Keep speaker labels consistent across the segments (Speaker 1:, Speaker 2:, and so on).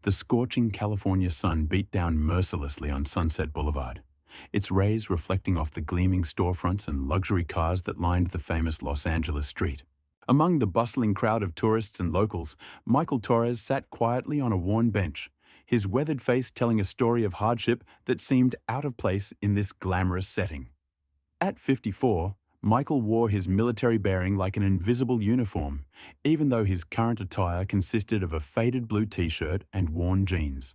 Speaker 1: The scorching California sun beat down mercilessly on Sunset Boulevard, its rays reflecting off the gleaming storefronts and luxury cars that lined the famous Los Angeles street. Among the bustling crowd of tourists and locals, Michael Torres sat quietly on a worn bench, his weathered face telling a story of hardship that seemed out of place in this glamorous setting. At 54, Michael wore his military bearing like an invisible uniform, even though his current attire consisted of a faded blue t-shirt and worn jeans.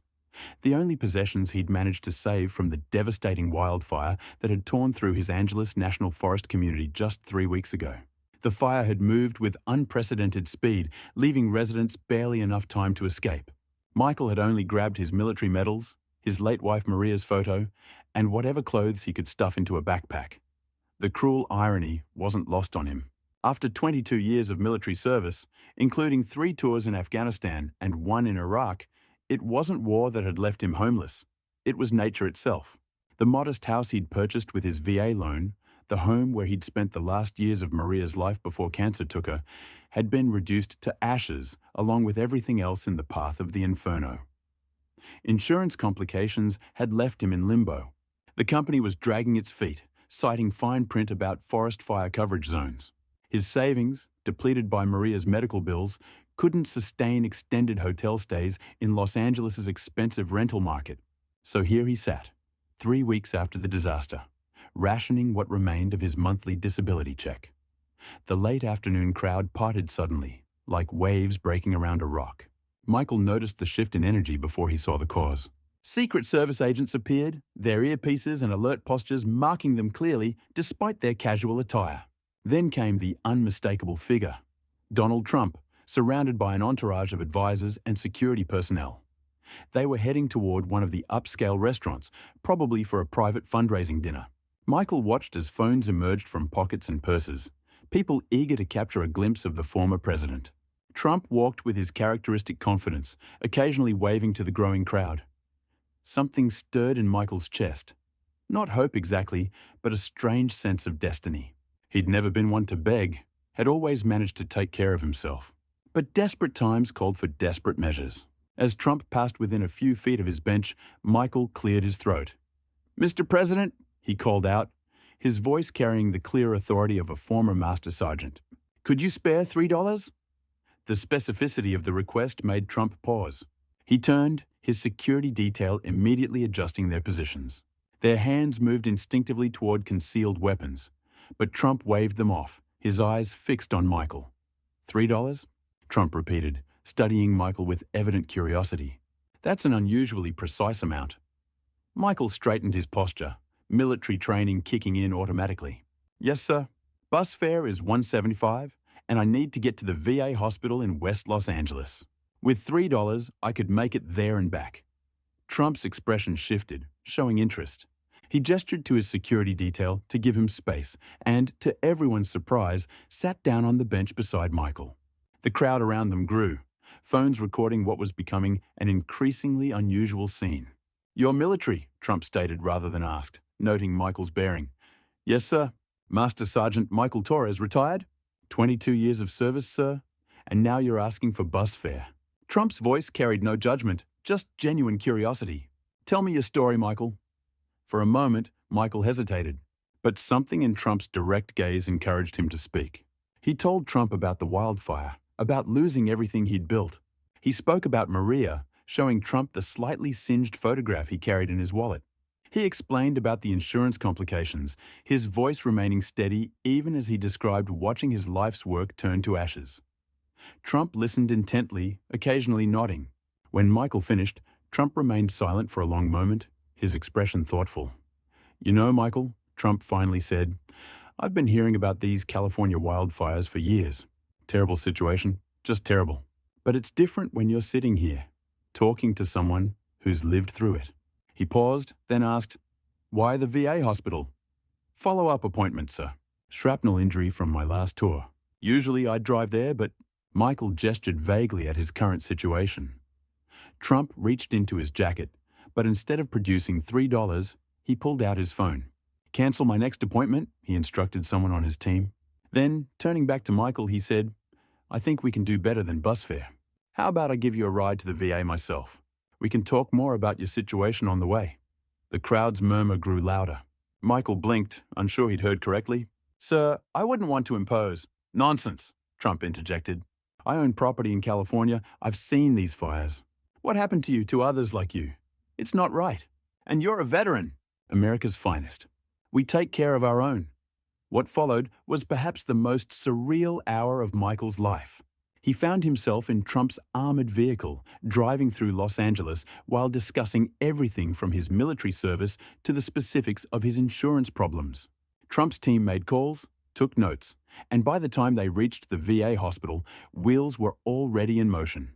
Speaker 1: The only possessions he'd managed to save from the devastating wildfire that had torn through his Angeles National Forest community just 3 weeks ago. The fire had moved with unprecedented speed, leaving residents barely enough time to escape. Michael had only grabbed his military medals, his late wife Maria's photo, and whatever clothes he could stuff into a backpack. The cruel irony wasn't lost on him. After 22 years of military service, including 3 tours in Afghanistan and 1 in Iraq, it wasn't war that had left him homeless. It was nature itself. The modest house he'd purchased with his VA loan, the home where he'd spent the last years of Maria's life before cancer took her, had been reduced to ashes along with everything else in the path of the inferno. Insurance complications had left him in limbo. The company was dragging its feet, citing fine print about forest fire coverage zones. His savings, depleted by Maria's medical bills, couldn't sustain extended hotel stays in Los Angeles' expensive rental market. So here he sat, 3 weeks after the disaster, rationing what remained of his monthly disability check. The late afternoon crowd parted suddenly, like waves breaking around a rock. Michael noticed the shift in energy before he saw the cause. Secret Service agents appeared, their earpieces and alert postures marking them clearly despite their casual attire. Then came the unmistakable figure, Donald Trump, surrounded by an entourage of advisors and security personnel. They were heading toward one of the upscale restaurants, probably for a private fundraising dinner. Michael watched as phones emerged from pockets and purses, people eager to capture a glimpse of the former president. Trump walked with his characteristic confidence, occasionally waving to the growing crowd. Something stirred in Michael's chest. Not hope exactly, but a strange sense of destiny. He'd never been one to beg, had always managed to take care of himself. But desperate times called for desperate measures. As Trump passed within a few feet of his bench, Michael cleared his throat. "Mr. President," he called out, his voice carrying the clear authority of a former master sergeant. "Could you spare $3?" The specificity of the request made Trump pause. He turned, his security detail immediately adjusting their positions. Their hands moved instinctively toward concealed weapons, but Trump waved them off, his eyes fixed on Michael. $3? Trump repeated, studying Michael with evident curiosity. "That's an unusually precise amount." Michael straightened his posture, military training kicking in automatically. "Yes, sir. Bus fare is $175, and I need to get to the VA hospital in West Los Angeles. With $3, I could make it there and back." Trump's expression shifted, showing interest. He gestured to his security detail to give him space and, to everyone's surprise, sat down on the bench beside Michael. The crowd around them grew, phones recording what was becoming an increasingly unusual scene. "You're military," Trump stated rather than asked, noting Michael's bearing. "Yes, sir. Master Sergeant Michael Torres, retired. 22 years of service, sir. And now you're asking for bus fare." Trump's voice carried no judgment, just genuine curiosity. "Tell me your story, Michael." For a moment, Michael hesitated, but something in Trump's direct gaze encouraged him to speak. He told Trump about the wildfire, about losing everything he'd built. He spoke about Maria, showing Trump the slightly singed photograph he carried in his wallet. He explained about the insurance complications, his voice remaining steady even as he described watching his life's work turn to ashes. Trump listened intently, occasionally nodding. When Michael finished, Trump remained silent for a long moment, his expression thoughtful. "You know, Michael," Trump finally said, "I've been hearing about these California wildfires for years. Terrible situation, just terrible. But it's different when you're sitting here, talking to someone who's lived through it." He paused, then asked, "Why the VA hospital?" "Follow-up appointment, sir. Shrapnel injury from my last tour. Usually I'd drive there, but..." Michael gestured vaguely at his current situation. Trump reached into his jacket, but instead of producing $3, he pulled out his phone. "Cancel my next appointment," he instructed someone on his team. Then, turning back to Michael, he said, "I think we can do better than bus fare. How about I give you a ride to the VA myself? We can talk more about your situation on the way. The crowd's murmur grew louder. Michael blinked, unsure he'd heard correctly. Sir, I wouldn't want to impose. Nonsense, Trump interjected. I own property in California. I've seen these fires. What happened to you, to others like you? It's not right. And you're a veteran. America's finest. We take care of our own. What followed was perhaps the most surreal hour of Michael's life. He found himself in Trump's armored vehicle, driving through Los Angeles while discussing everything from his military service to the specifics of his insurance problems. Trump's team made calls, took notes, and by the time they reached the VA hospital, wheels were already in motion.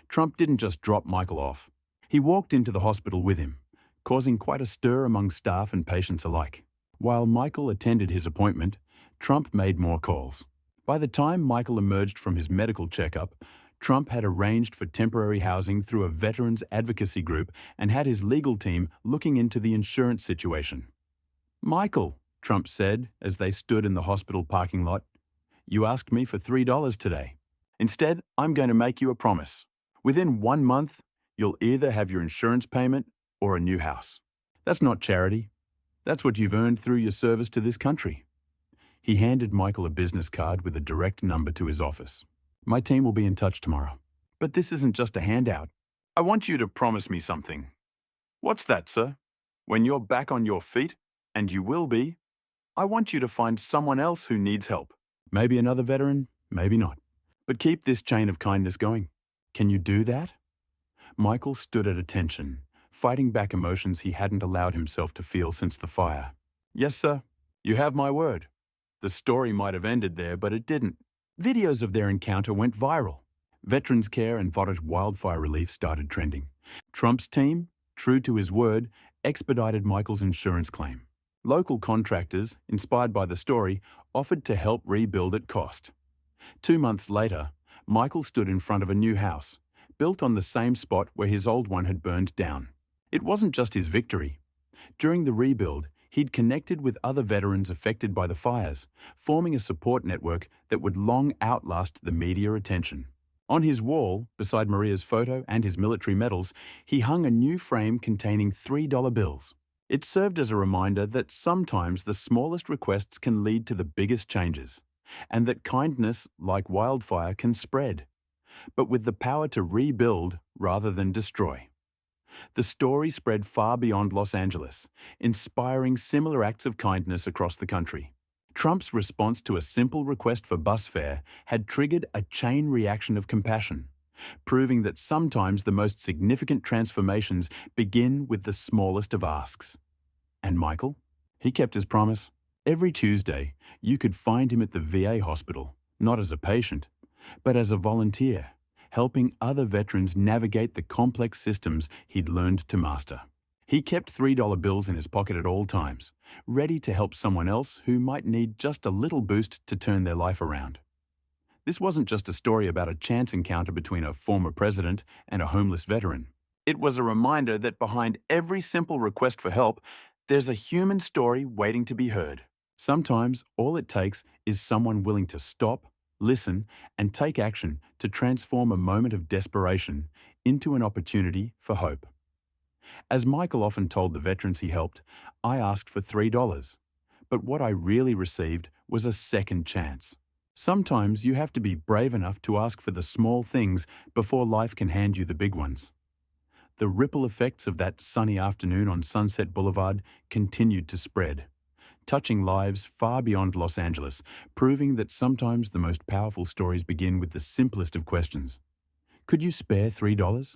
Speaker 1: Trump didn't just drop Michael off. He walked into the hospital with him, causing quite a stir among staff and patients alike. While Michael attended his appointment, Trump made more calls. By the time Michael emerged from his medical checkup, Trump had arranged for temporary housing through a veterans advocacy group and had his legal team looking into the insurance situation. Michael, Trump said as they stood in the hospital parking lot, you asked me for $3 today. Instead, I'm going to make you a promise. Within 1 month, you'll either have your insurance payment or a new house. That's not charity. That's what you've earned through your service to this country. He handed Michael a business card with a direct number to his office. My team will be in touch tomorrow. But this isn't just a handout. I want you to promise me something. What's that, sir? When you're back on your feet, and you will be, I want you to find someone else who needs help. Maybe another veteran, maybe not. But keep this chain of kindness going. Can you do that? Michael stood at attention, fighting back emotions he hadn't allowed himself to feel since the fire. Yes, sir. You have my word. The story might have ended there, but it didn't. Videos of their encounter went viral. VeteransCare and wildfire relief started trending. Trump's team, true to his word, expedited Michael's insurance claim. Local contractors, inspired by the story, offered to help rebuild at cost. 2 months later, Michael stood in front of a new house, built on the same spot where his old one had burned down. It wasn't just his victory. During the rebuild, he'd connected with other veterans affected by the fires, forming a support network that would long outlast the media attention. On his wall, beside Maria's photo and his military medals, he hung a new frame containing $3 bills. It served as a reminder that sometimes the smallest requests can lead to the biggest changes, and that kindness, like wildfire, can spread, but with the power to rebuild rather than destroy. The story spread far beyond Los Angeles, inspiring similar acts of kindness across the country. Trump's response to a simple request for bus fare had triggered a chain reaction of compassion, proving that sometimes the most significant transformations begin with the smallest of asks. And Michael? He kept his promise. Every Tuesday, you could find him at the VA hospital, not as a patient, but as a volunteer, helping other veterans navigate the complex systems he'd learned to master. He kept $3 bills in his pocket at all times, ready to help someone else who might need just a little boost to turn their life around. This wasn't just a story about a chance encounter between a former president and a homeless veteran. It was a reminder that behind every simple request for help, there's a human story waiting to be heard. Sometimes all it takes is someone willing to stop, listen, and take action to transform a moment of desperation into an opportunity for hope. As Michael often told the veterans he helped, I asked for $3, but what I really received was a second chance. Sometimes you have to be brave enough to ask for the small things before life can hand you the big ones. The ripple effects of that sunny afternoon on Sunset Boulevard continued to spread, touching lives far beyond Los Angeles, proving that sometimes the most powerful stories begin with the simplest of questions. Could you spare $3?